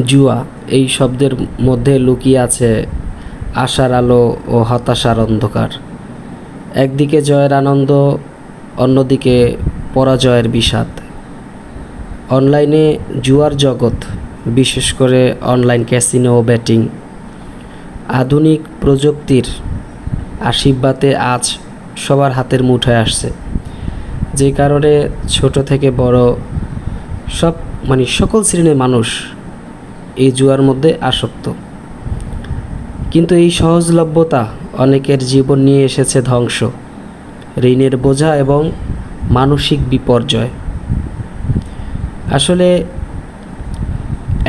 জুয়া এই শব্দের মধ্যে লুকিয়ে আছে আশার আলো ও হতাশার অন্ধকার। একদিকে জয়ের আনন্দ, অন্যদিকে পরাজয়ের বিষাদ। অনলাইনে জুয়ার জগৎ, বিশেষ করে অনলাইন ক্যাসিনো ও ব্যাটিং, আধুনিক প্রযুক্তির আশীর্বাদে আজ সবার হাতের মুঠোয় আসছে। যে কারণে ছোট থেকে বড় সকল শ্রেণীর মানুষ এই জুয়ার মধ্যে আসক্ত। কিন্তু এই সহজলভ্যতা অনেকের জীবন নিয়ে এসেছে ধ্বংস, ঋণের বোঝা এবং মানসিক বিপর্যয়। আসলে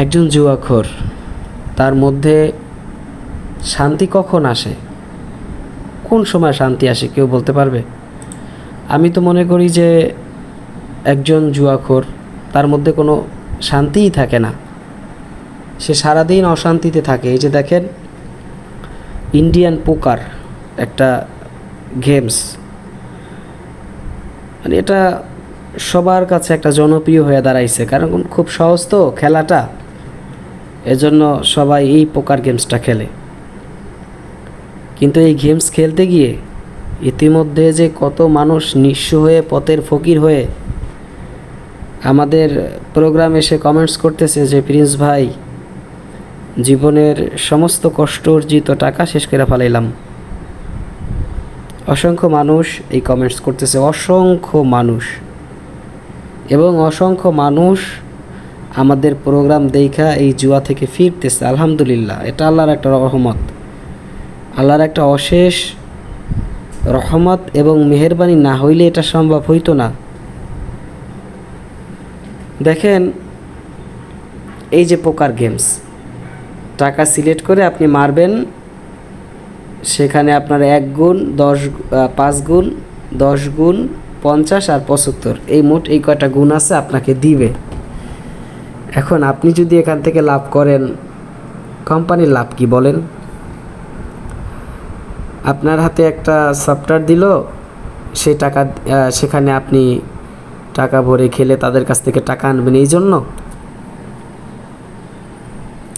একজন জুয়াখোর, তার মধ্যে শান্তি কখন আসে, কোন সময় শান্তি আসে কেউ বলতে পারবে? আমি তো মনে করি যে একজন জুয়াখোর, তার মধ্যে কোনো শান্তিই থাকে না, সে সারাদিন অশান্তিতে থাকে। এই যে দেখেন, ইন্ডিয়ান পোকার একটা গেমস, মানে এটা সবার কাছে একটা জনপ্রিয় হয়ে দাঁড়াইছে, কারণ খুব সহজ তো খেলাটা, এজন্য সবাই এই পোকার গেমসটা খেলে। কিন্তু এই গেমস খেলতে গিয়ে ইতিমধ্যে যে কত মানুষ নিঃস্ব হয়ে পথের ফকির হয়ে আমাদের প্রোগ্রামে এসে কমেন্টস করতেছে যে প্রিন্স ভাই, জীবনের সমস্ত কষ্ট অর্জিত টাকা শেষ করে ফেলাইলাম। অসংখ্য মানুষ এই কমেন্টস করতেছে, অসংখ্য মানুষ, এবং অসংখ্য মানুষ আমাদের প্রোগ্রাম দেখা এই জুয়া থেকে ফিরতেছে। আলহামদুলিল্লাহ, এটা আল্লাহর একটা রহমত, আল্লাহর একটা অশেষ রহমত এবং মেহেরবানি না হইলে এটা সম্ভব হইতো না। দেখেন, এই যে পোকার গেমস, টাকা সিলেক্ট করে আপনি মারবেন, সেখানে আপনার 1 গুণ 10, 5 গুণ 10 গুণ 50 আর 75, এই মোট এই কয়টা গুণ আছে আপনাকে দিবে। এখন আপনি যদি এখান থেকে লাভ করেন, কোম্পানির লাভ কি বলেন? আপনার হাতে একটা সফটওয়্যার দিল, সেই টাকা সেখানে আপনি টাকা ভরে খেলে তাদের কাছ থেকে টাকা আনবেন। এই জন্য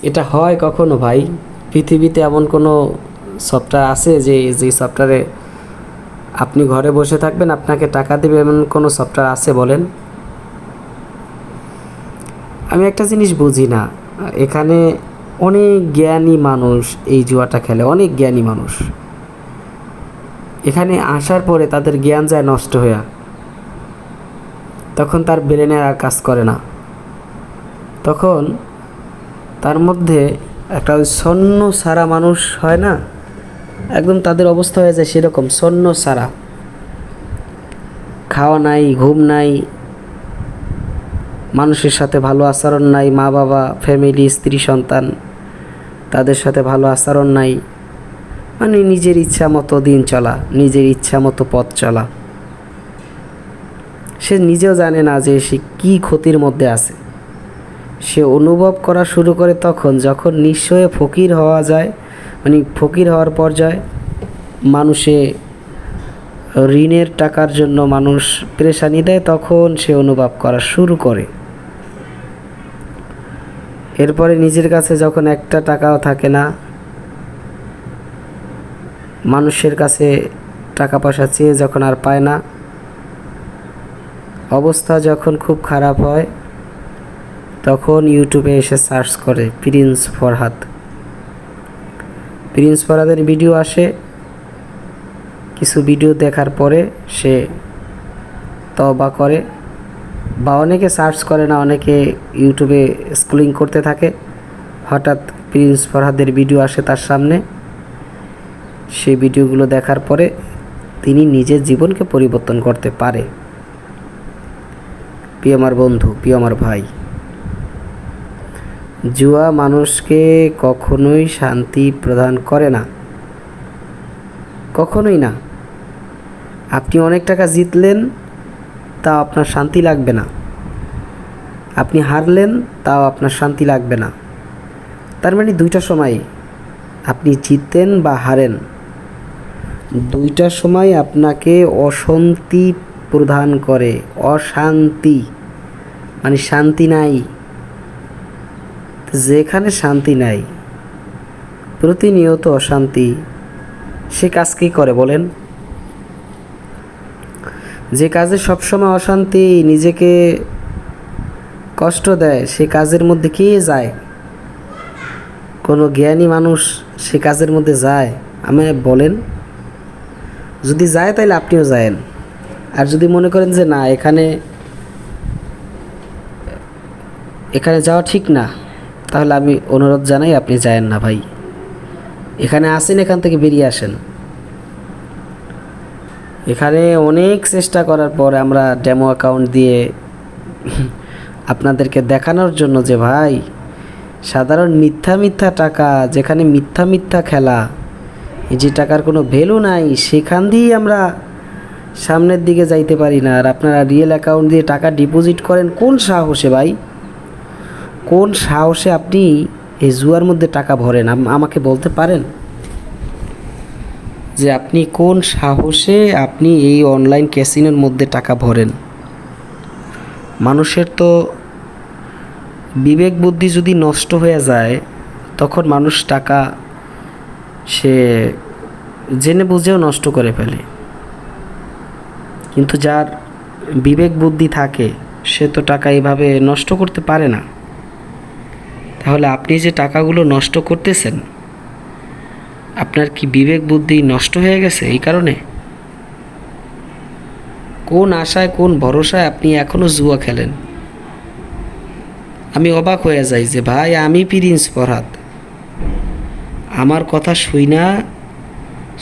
এটা হয় কখনো ভাই? পৃথিবীতে এমন কোনো সফটওয়্যার আছে যে সফটওয়্যারে আপনি ঘরে বসে থাকবেন, আপনাকে টাকা দেবে, এমন কোনো সফটওয়্যার আছে বলেন? আমি একটা জিনিস বুঝি না, এখানে অনেক জ্ঞানী মানুষ এই জুয়াটা খেলে, অনেক জ্ঞানী মানুষ এখানে আসার পরে তাদের জ্ঞান যায় নষ্ট হয়ে, তখন তার ব্রেনে আর কাজ করে না, তখন তার মধ্যে একটা ওই ছন্ন সারা মানুষ হয় না, একদম তাদের অবস্থা হয়ে যায় সেরকম, ছন্ন সারা, খাওয়া নাই, ঘুম নাই, মানুষের সাথে ভালো আচরণ নাই, মা বাবা, ফ্যামিলি, স্ত্রী সন্তান, তাদের সাথে ভালো আচরণ নাই, মানে নিজের ইচ্ছা মতো দিন চলা, নিজের ইচ্ছা মতো পথ চলা। সে নিজেও জানে না যে সে কী ক্ষতির মধ্যে আছে। সে অনুভব করা শুরু করে তখন যখন নিঃস্বয়ে ফকির হওয়া যায়, মানে ফকির হওয়ার পর্যায়ে মানুষে ঋণের টাকার জন্য মানুষ পেরেশানি দেয়, তখন সে অনুভব করা শুরু করে। এরপরে নিজের কাছে যখন একটা টাকাও থাকে না, মানুষের কাছে টাকা পয়সা চেয়ে যখন আর পায় না, অবস্থা যখন খুব খারাপ হয়, তখন ইউটিউবে এসে সার্চ করে প্রিন্স ফরহাদ। প্রিন্স ফরহাদের ভিডিও আসে, কিছু ভিডিও দেখার পরে সে তওবা করে, বা অনেকে সার্চ করে না, অনেকে ইউটিউবে স্ক্রলিং করতে থাকে, হঠাৎ প্রিন্স ফরহাদের ভিডিও আসে তার সামনে। সেই ভিডিওগুলো দেখার পরে তিনি নিজের জীবনকে পরিবর্তন করতে পারে। প্রিয় আমার বন্ধু, প্রিয় আমার ভাই, জুয়া মানুষকে কখনোই শান্তি প্রদান করে না, কখনোই না। আপনি অনেক টাকা জিতলেন, তা আপনার শান্তি লাগবে না, আপনি হারলেন, তাও আপনার শান্তি লাগবে না। তার মানে দুইটা সময়, আপনি জিতেন বা হারেন, দুইটা সময় আপনাকে অশান্তি প্রদান করে। অশান্তি মানে শান্তি নাই। যেখানে শান্তি নাই, প্রতিনিয়ত অশান্তি, সে কাজ কী করে বলেন? যে কাজে সবসময় অশান্তি, নিজেকে কষ্ট দেয়, সে কাজের মধ্যে কে যায়? কোনো জ্ঞানী মানুষ সে কাজের মধ্যে যায়? আমায় বলেন। যদি যায় তাহলে আপনিও যায়েন। আর যদি মনে করেন যে না, এখানে যাওয়া ঠিক না, তাহলে আমি অনুরোধ জানাই আপনি যায়েন না ভাই। এখানে আসেন, এখান থেকে বেরিয়ে আসেন। এখানে অনেক চেষ্টা করার পর আমরা ডেমো অ্যাকাউন্ট দিয়ে আপনাদেরকে দেখানোর জন্য যে ভাই, সাধারণ মিথ্যা টাকা, যেখানে মিথ্যা খেলা, যে টাকার কোনো ভ্যালু নাই, সেখান দিয়েই আমরা সামনের দিকে যাইতে পারি না। আর আপনারা রিয়েল অ্যাকাউন্ট দিয়ে টাকা ডিপোজিট করেন কোন সাহসে ভাই? কোন সাহসে আপনি এই জুয়ার মধ্যে টাকা ভরেন? আমাকে বলতে পারেন যে আপনি কোন সাহসে আপনি এই অনলাইন ক্যাসিনোর মধ্যে টাকা ভরেন? মানুষের তো বিবেক বুদ্ধি যদি নষ্ট হয়ে যায়, তখন মানুষ টাকা সে জেনে বুঝেও নষ্ট করে ফেলে। কিন্তু যার বিবেক বুদ্ধি থাকে, সে তো টাকা এভাবে নষ্ট করতে পারে না। তাহলে আপনি যে টাকাগুলো নষ্ট করতেছেন, আপনার কি বিবেক বুদ্ধি নষ্ট হয়ে গেছে এই কারণে? কোন আশায়, কোন ভরসায় আপনি এখনও জুয়া খেলেন? আমি অবাক হয়ে যাই যে ভাই, আমি প্রিন্স ফরহাদ, আমার কথা শুই না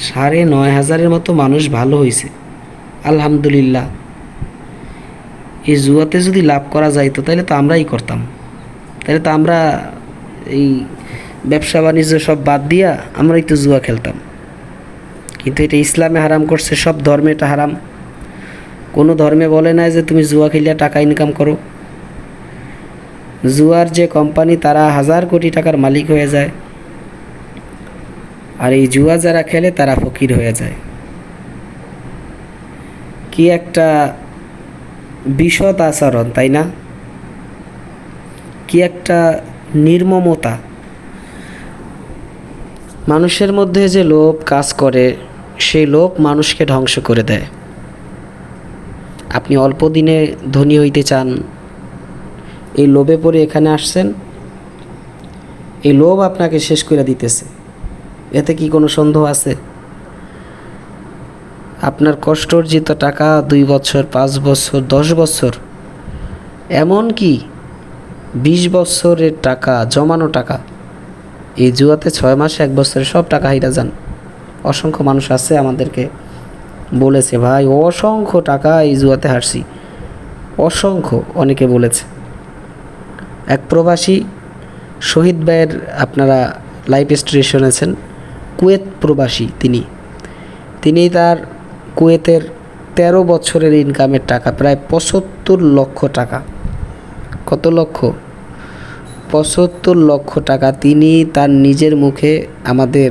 ৯,৫০০-এর মতো মানুষ ভালো হয়েছে, আলহামদুলিল্লাহ। এই জুয়াতে যদি লাভ করা যাইতো তাহলে তো আমরাই করতাম। তাহলে তো আমরা এই ব্যবসা বাণিজ্য সব বাদ দিয়া আমরাই তো জুয়া খেলতাম। কিন্তু এটা ইসলামে হারাম করছে, সব ধর্মে এটা হারাম। কোনো ধর্মে বলে না যে তুমি জুয়া খেলিয়া টাকা ইনকাম করো। জুয়ার যে কোম্পানি, তারা ১,০০০ কোটি টাকার মালিক হয়ে যায়, আর এই জুয়া যারা খেলে তারা ফকির হয়ে যায়। কি একটা বিশদ আচরণ, তাই না? কি একটা নির্মমতা। মানুষের মধ্যে যে লোভ কাজ করে, সেই লোভ মানুষকে ধ্বংস করে দেয়। আপনি অল্প দিনে ধনী হইতে চান, এই লোভে পড়ে এখানে আসছেন, এই লোভ আপনাকে শেষ করে দিতেছে। এতে কি কোনো সন্দেহ আছে? আপনার কষ্ট অর্জিত টাকা ২ বছর, ৫ বছর, ১০ বছর, এমন কি ২০ বছরের টাকা, জমানো টাকা, এই জুয়াতে ৬ মাসে, ১ বছরে সব টাকা হাইরা যান। অসংখ্য মানুষ আছে, আমাদেরকে বলেছে ভাই অসংখ্য টাকা এই জুয়াতে হারছি, অসংখ্য, অনেকে বলেছে। এক প্রবাসী শহীদ ভাইয়ের আপনারা লাইভ স্টোরি শুনেছেন, কুয়েত প্রবাসী। তিনি তার কুয়েতের ১৩ বছরের ইনকামের টাকা, প্রায় ৭৫ লক্ষ টাকা। কত লক্ষ? ৭৫ লক্ষ টাকা তিনি তার নিজের মুখে আমাদের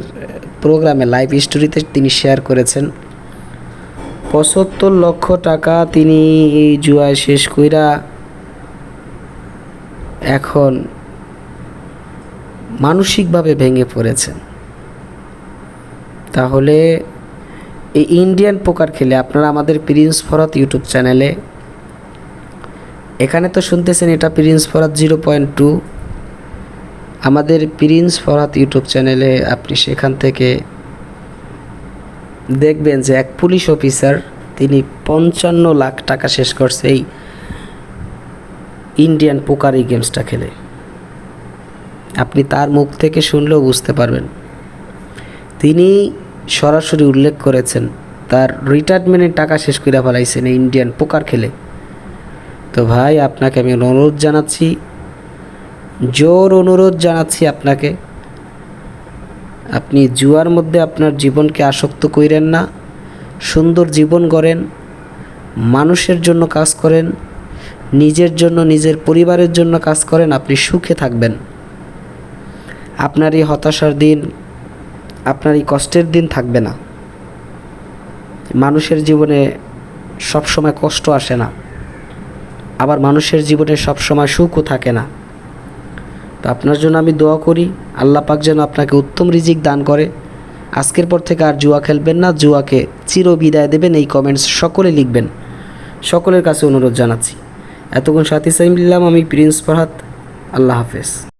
প্রোগ্রামে লাইভ স্টোরিতে তিনি শেয়ার করেছেন। ৭৫ লক্ষ টাকা তিনি এই জুয়ায় শেষ কইরা এখন মানসিকভাবে ভেঙে পড়েছেন। তাহলে এই ইন্ডিয়ান পোকার খেলে আপনারা আমাদের প্রিন্স ফরহাদ ইউটিউব চ্যানেলে, এখানে তো শুনতেছেন এটা প্রিন্স ফরহাদ 0.2, আমাদের প্রিন্স ফরহাদ ইউটিউব চ্যানেলে আপনি সেখান থেকে দেখবেন যে এক পুলিশ অফিসার, তিনি ৫৫ লাখ টাকা শেষ করছে এই ইন্ডিয়ান পোকার এই গেমসটা খেলে। আপনি তার মুখ থেকে শুনলেও বুঝতে পারবেন। তিনি সরাসরি উল্লেখ করেছেন তার রিটায়ারমেন্টের টাকা শেষ করে ফেলাইছেন এই ইন্ডিয়ান পোকার খেলে। তো ভাই, আপনাকে আমি অনুরোধ জানাচ্ছি, জোর অনুরোধ জানাচ্ছি আপনাকে, আপনি জুয়ার মধ্যে আপনার জীবনকে আসক্ত কইরেন না। সুন্দর জীবন গড়েন, মানুষের জন্য কাজ করেন, নিজের জন্য, নিজের পরিবারের জন্য কাজ করেন, আপনি সুখে থাকবেন। আপনার এই হতাশার দিন, আপনার এই কষ্টের দিন থাকবে না। মানুষের জীবনে সবসময় কষ্ট আসে না, আবার মানুষের জীবনে সবসময় সুখও থাকে না। তো আপনার জন্য আমি দোয়া করি, আল্লাহ পাক যেন আপনাকে উত্তম রিজিক দান করে। আজকের পর থেকে আর জুয়া খেলবেন না, জুয়াকে চির বিদায় দেবেন, এই কমেন্টস সকলে লিখবেন। সকলের কাছে অনুরোধ জানাচ্ছি। এতক্ষণ সাথী সাইম দিলাম, আমি প্রিন্স ফরহাদ। আল্লাহ হাফেজ।